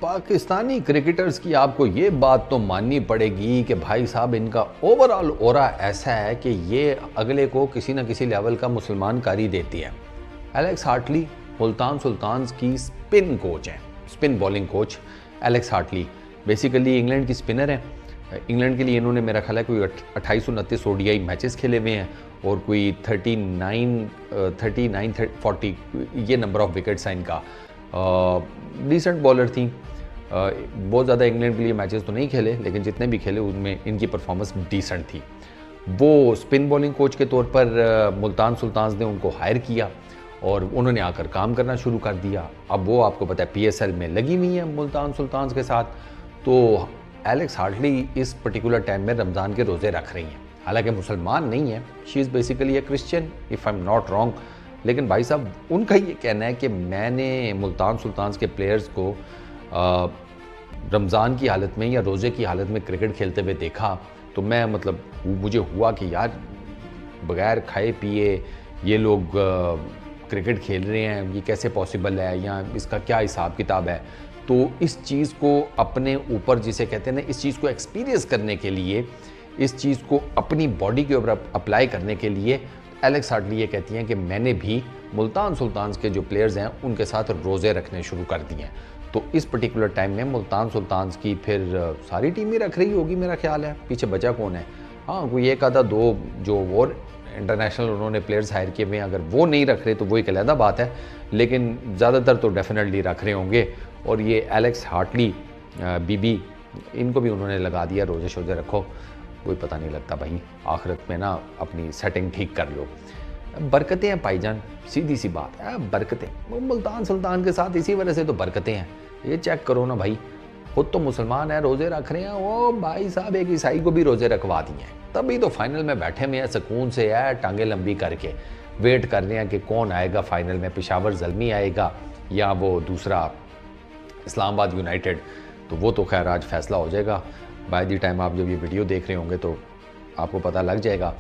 Pakistani cricketers की आपको ये बात तो माननी पड़ेगी कि भाई साहब इनका ओवरऑल ओरा ऐसा है कि ये अगले को किसी न किसी लेवल का मुसलमान कारी देती है। एलेक्स हार्टली मुल्तान सुल्तान्स की स्पिन कोच हैं, spin bowling coach Alex Hartley basically England की स्पिनर हैं। इंग्लैंड के लिए इन्होंने मेरा ख्याल है कोई 28-29 ओडीआई मैचेस खेले हुए हैं और कोई 39-40 ये नंबर ऑफ विकेट्स हैं इनका। डिसेंट बॉलर थी, बहुत ज़्यादा इंग्लैंड के लिए मैचेस तो नहीं खेले लेकिन जितने भी खेले उनमें इनकी परफॉर्मेंस डिसेंट थी। वो स्पिन बॉलिंग कोच के तौर पर मुल्तान सुल्तान्स ने उनको हायर किया और उन्होंने आकर काम करना शुरू कर दिया। अब वो आपको पता है पीएसएल में लगी हुई है मुल्तान सुल्तान्स के साथ। तो एलेक्स हार्टली इस पर्टिकुलर टाइम में रमज़ान के रोज़े रख रही हैं, हालांकि मुसलमान नहीं है, she is basically A Christian if I am not wrong. लेकिन भाई साहब उनका ये कहना है कि मैंने मुल्तान सुल्तान्स के प्लेयर्स को रमज़ान की हालत में या रोज़े की हालत में क्रिकेट खेलते हुए देखा तो मैं मतलब मुझे हुआ कि यार बगैर खाए पिए ये लोग क्रिकेट खेल रहे हैं, ये कैसे पॉसिबल है या इसका क्या हिसाब किताब है। तो इस चीज़ को अपने ऊपर जिसे कहते हैं ना, इस चीज़ को एक्सपीरियंस करने के लिए, इस चीज़ को अपनी बॉडी के ऊपर अप्लाई करने के लिए एलेक्स हार्टली ये कहती हैं कि मैंने भी मुल्तान सुल्तान्स के जो प्लेयर्स हैं उनके साथ रोज़े रखने शुरू कर दिए हैं। तो इस पर्टिकुलर टाइम में मुल्तान सुल्तान्स की फिर सारी टीम ही रख रही होगी मेरा ख्याल है, पीछे बचा कौन है। हाँ कोई एक आधा दो जो और इंटरनेशनल उन्होंने प्लेयर्स हायर किए हुए हैं, अगर वो नहीं रख रहे तो वो एक अलग बात है, लेकिन ज़्यादातर तो डेफिनेटली रख रहे होंगे। और ये एलेक्स हार्टली बीबी इनको भी उन्होंने लगा दिया रोज़े शोज़े रखो, कोई पता नहीं लगता भाई, आखिरत में ना अपनी सेटिंग ठीक कर लो। बरकतें हैं भाईजान, सीधी सी बात है, बरकतें मुल्तान सुल्तान के साथ इसी वजह से तो बरकतें हैं। ये चेक करो ना भाई, खुद तो मुसलमान है रोज़े रख रहे हैं, वो भाई साहब एक ईसाई को भी रोज़े रखवा दिए हैं, तभी तो फाइनल में बैठे हुए हैं सुकून से है, टांगे लंबी करके वेट कर रहे हैं कि कौन आएगा फाइनल में, पेशावर ज़ल्मी आएगा या वो दूसरा इस्लामाबाद यूनाइटेड। तो वो तो खैर आज फैसला हो जाएगा, बाय द टाइम आप जब ये वीडियो देख रहे होंगे तो आपको पता लग जाएगा।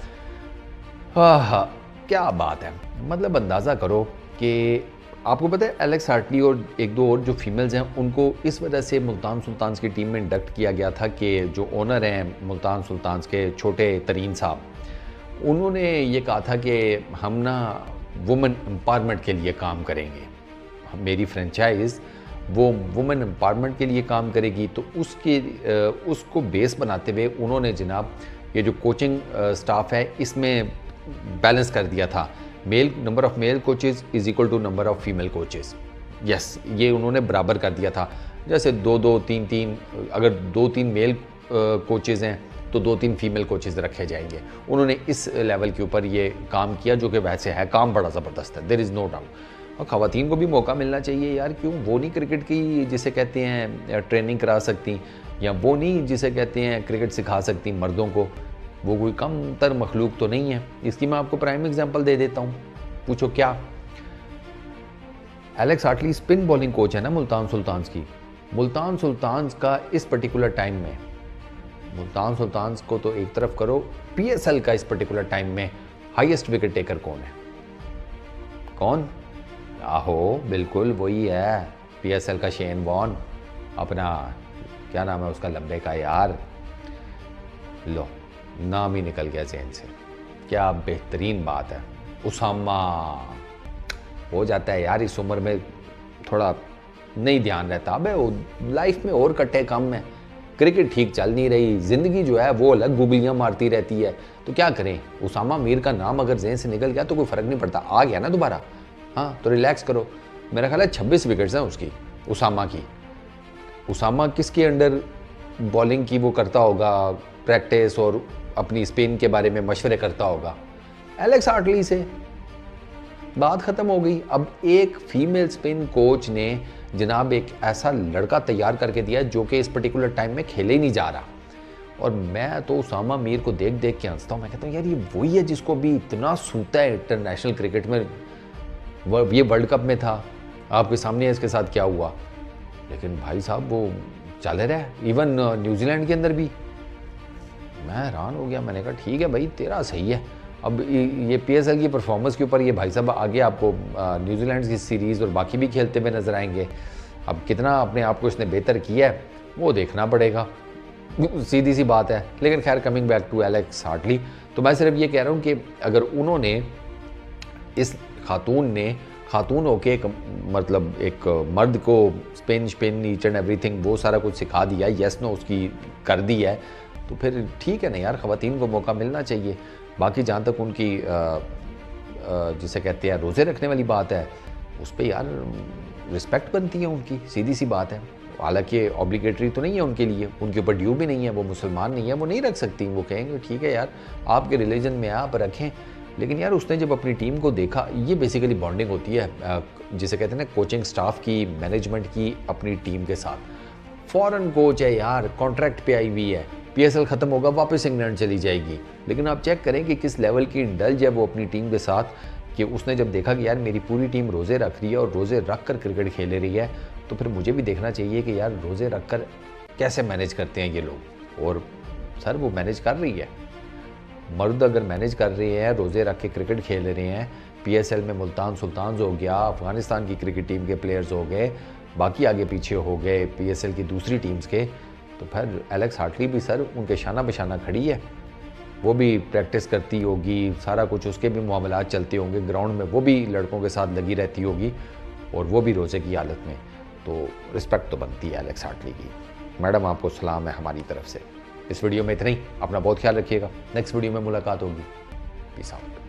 हाँ क्या बात है, मतलब अंदाज़ा करो कि आपको पता है एलेक्स हार्टली और एक दो और जो फीमेल्स हैं उनको इस वजह से मुल्तान सुल्तान्स की टीम में इंडक्ट किया गया था कि जो ओनर हैं मुल्तान सुल्तान्स के छोटे तरीन साहब, उन्होंने ये कहा था कि हम ना वुमेन एम्पावरमेंट के लिए काम करेंगे, मेरी फ्रेंचाइज़ वो वुमेन एम्पावरमेंट के लिए काम करेगी। तो उसको बेस बनाते हुए उन्होंने जनाब ये जो कोचिंग स्टाफ है इसमें बैलेंस कर दिया था, number of male coaches is equal to number of female coaches. Yes, ये उन्होंने बराबर कर दिया था, जैसे 2-2 3-3, अगर 2-3 मेल कोचेज़ हैं तो 2-3 फीमेल कोचेज़ रखे जाएंगे। उन्होंने इस लेवल के ऊपर ये काम किया जो कि वैसे है काम बड़ा ज़बरदस्त है, देयर इज़ नो डाउट। और ख़वातीन को भी मौका मिलना चाहिए यार, क्यों वो नहीं क्रिकेट की जिसे कहते हैं ट्रेनिंग करा सकती, या वो नहीं जिसे कहते हैं क्रिकेट सिखा सकती मर्दों को, वो कोई कम तर मखलूक तो नहीं है। इसकी मैं आपको प्राइम एग्जांपल दे देता हूँ, पूछो क्या। Alex Hartley spin bowling coach है ना मुल्तान सुल्तान्स की। मुल्तान सुल्तान्स का इस पर्टिकुलर टाइम में, मुल्तान सुल्तान्स को तो एक तरफ करो, पीएसएल का इस पर्टिकुलर टाइम में हाईएस्ट विकेट टेकर कौन है? कौन? आहो बिल्कुल वही है, पीएसएल का शेन वॉर्न, अपना क्या नाम है उसका लंबे का यार, लो नाम ही निकल गया जहन से, क्या बेहतरीन बात है। उसामा हो जाता है यार इस उम्र में, थोड़ा नहीं ध्यान रहता, अबे लाइफ में और कट्टे कम है, क्रिकेट ठीक चल नहीं रही, ज़िंदगी जो है वो अलग गुगलियाँ मारती रहती है, तो क्या करें। उसामा मीर का नाम अगर जहन से निकल गया तो कोई फ़र्क नहीं पड़ता, आ गया ना दोबारा, हाँ तो रिलैक्स करो। मेरा ख्याल है 26 विकेट्स हैं उसकी, उसामा की। उसामा किसके अंडर बॉलिंग की वो करता होगा प्रैक्टिस और अपनी स्पिन के बारे में मशवरे करता होगा? एलेक्स हार्टली से बात ख़त्म हो गई। अब एक फीमेल स्पिन कोच ने जनाब एक ऐसा लड़का तैयार करके दिया जो कि इस पर्टिकुलर टाइम में खेले ही नहीं जा रहा, और मैं तो उसामा मीर को देख देख के हंसता हूँ। मैं कहता हूँ यार ये वही है जिसको भी इतना सूता है इंटरनेशनल क्रिकेट में, ये वर्ल्ड कप में था, आपके सामने है इसके साथ क्या हुआ। लेकिन भाई साहब वो चल रहा है, इवन न्यूजीलैंड के अंदर भी। मैं हैरान हो गया, मैंने कहा ठीक है भाई तेरा सही है। अब ये पीएसएल की परफॉर्मेंस के ऊपर ये भाई साहब आगे आपको न्यूजीलैंड की सीरीज़ और बाकी भी खेलते हुए नजर आएंगे। अब कितना अपने आप को इसने बेहतर किया है वो देखना पड़ेगा, सीधी सी बात है। लेकिन खैर, coming back to Alex Hartley, तो मैं सिर्फ ये कह रहा हूँ कि अगर उन्होंने, इस खातून होके मतलब एक मर्द को स्पिन ईच एंड एवरीथिंग वो सारा कुछ सिखा दिया, यस नो उसकी कर दी है, तो फिर ठीक है ना यार, ख़वातीन को मौका मिलना चाहिए। बाकी जहाँ तक उनकी जिसे कहते हैं रोज़े रखने वाली बात है, उस पर यार रिस्पेक्ट बनती है उनकी, सीधी सी बात है। हालांकि ऑब्लिगेटरी तो नहीं है उनके लिए, उनके ऊपर ड्यू भी नहीं है, वो मुसलमान नहीं है, वो नहीं रख सकती। वो कहेंगे ठीक है यार, आपके रिलीजन में आप रखें। लेकिन यार उसने जब अपनी टीम को देखा, ये बेसिकली बॉन्डिंग होती है जिसे कहते हैं ना कोचिंग स्टाफ की, मैनेजमेंट की अपनी टीम के साथ। फॉरेन कोच है यार, कॉन्ट्रैक्ट पे आई हुई है, PSL ख़त्म होगा वापस इंग्लैंड चली जाएगी। लेकिन आप चेक करें कि किस लेवल की इंडल्ज है वो अपनी टीम के साथ, कि उसने जब देखा कि यार मेरी पूरी टीम रोज़े रख रही है और रोज़े रख कर क्रिकेट खेल रही है, तो फिर मुझे भी देखना चाहिए कि यार रोज़े रख कर कैसे मैनेज करते हैं ये लोग। और सर वो मैनेज कर रही है, मर्द अगर मैनेज कर रहे हैं, रोज़े रख के क्रिकेट खेल रहे हैं, PSL में मुल्तान सुल्तान्स हो गया, अफ़गानिस्तान की क्रिकेट टीम के प्लेयर्स हो गए, बाकी आगे पीछे हो गए PSL की दूसरी टीम्स के, तो फिर एलेक्स हार्टली भी सर उनके शाना बशाना खड़ी है। वो भी प्रैक्टिस करती होगी, सारा कुछ उसके भी मामलात चलते होंगे ग्राउंड में, वो भी लड़कों के साथ लगी रहती होगी, और वो भी रोज़े की हालत में। तो रिस्पेक्ट तो बनती है एलेक्स हार्टली की। मैडम आपको सलाम है हमारी तरफ से। इस वीडियो में इतना ही, अपना बहुत ख्याल रखिएगा। नेक्स्ट वीडियो में मुलाकात होगी। Peace out.